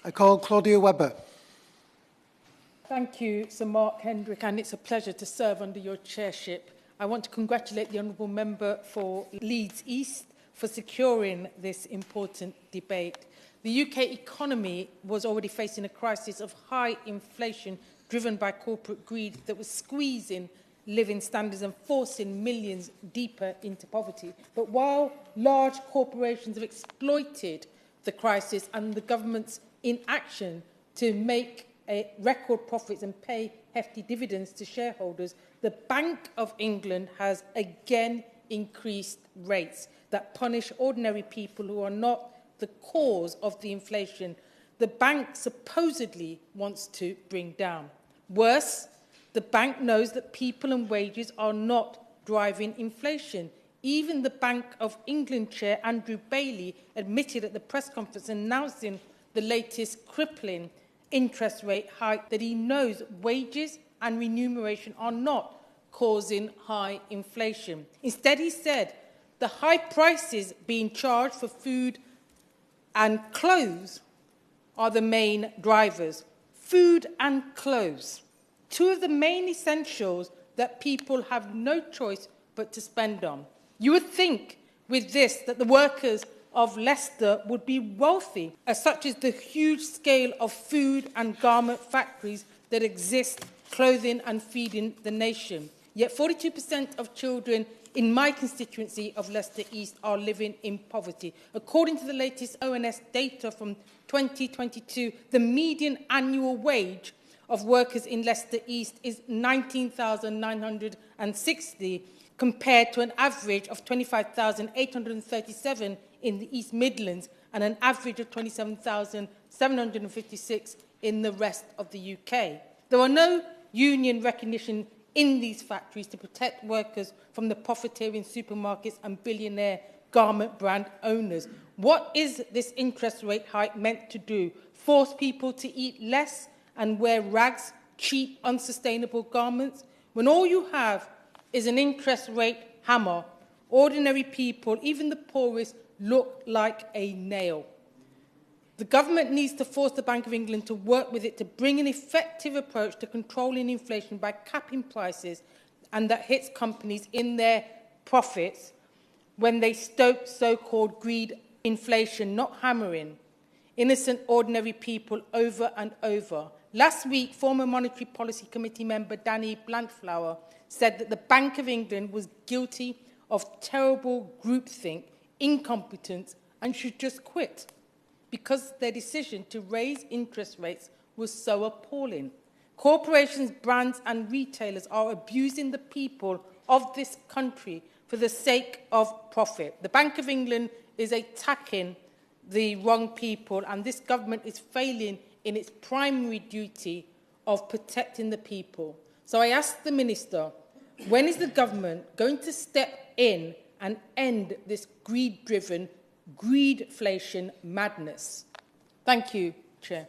I call Claudia Webbe. Thank you, Sir Mark Hendrick, and it's a pleasure to serve under your chairship. I want to congratulate the Honourable Member for Leeds East for securing this important debate. The UK economy was already facing a crisis of high inflation driven by corporate greed that was squeezing living standards and forcing millions deeper into poverty. But while large corporations have exploited the crisis and the government's inaction to make record profits and pay hefty dividends to shareholders, the Bank of England has again increased rates that punish ordinary people who are not the cause of the inflation the bank supposedly wants to bring down. Worse, the bank knows that people and wages are not driving inflation. Even the Bank of England chair, Andrew Bailey, admitted at the press conference announcing the latest crippling interest rate hike that he knows wages and remuneration are not causing high inflation. Instead, he said the high prices being charged for food and clothes are the main drivers. Food and clothes, two of the main essentials that people have no choice but to spend on. You would think with this that the workers of Leicester would be wealthy, as such is the huge scale of food and garment factories that exist, clothing and feeding the nation. Yet 42% of children in my constituency of Leicester East are living in poverty. According to the latest ONS data from 2022, the median annual wage of workers in Leicester East is £19,960, compared to an average of £25,837 in the East Midlands and an average of £27,756 in the rest of the UK. There are no union recognition in these factories to protect workers from the profiteering supermarkets and billionaire garment brand owners. What is this interest rate hike meant to do? Force people to eat less and wear rags, cheap, unsustainable garments? When all you have is an interest rate hammer, ordinary people, even the poorest, look like a nail. The government needs to force the Bank of England to work with it to bring an effective approach to controlling inflation by capping prices, and that hits companies in their profits when they stoke so-called greed inflation, not hammering innocent, ordinary people over and over. Last week, former Monetary Policy Committee member Danny Blanchflower said that the Bank of England was guilty of terrible groupthink, incompetence, and should just quit, because their decision to raise interest rates was so appalling. Corporations, brands and retailers are abusing the people of this country for the sake of profit. The Bank of England is attacking the wrong people, and this government is failing in its primary duty of protecting the people. So I ask the Minister, when is the government going to step in and end this greed-driven, greedflation madness? Thank you, Chair.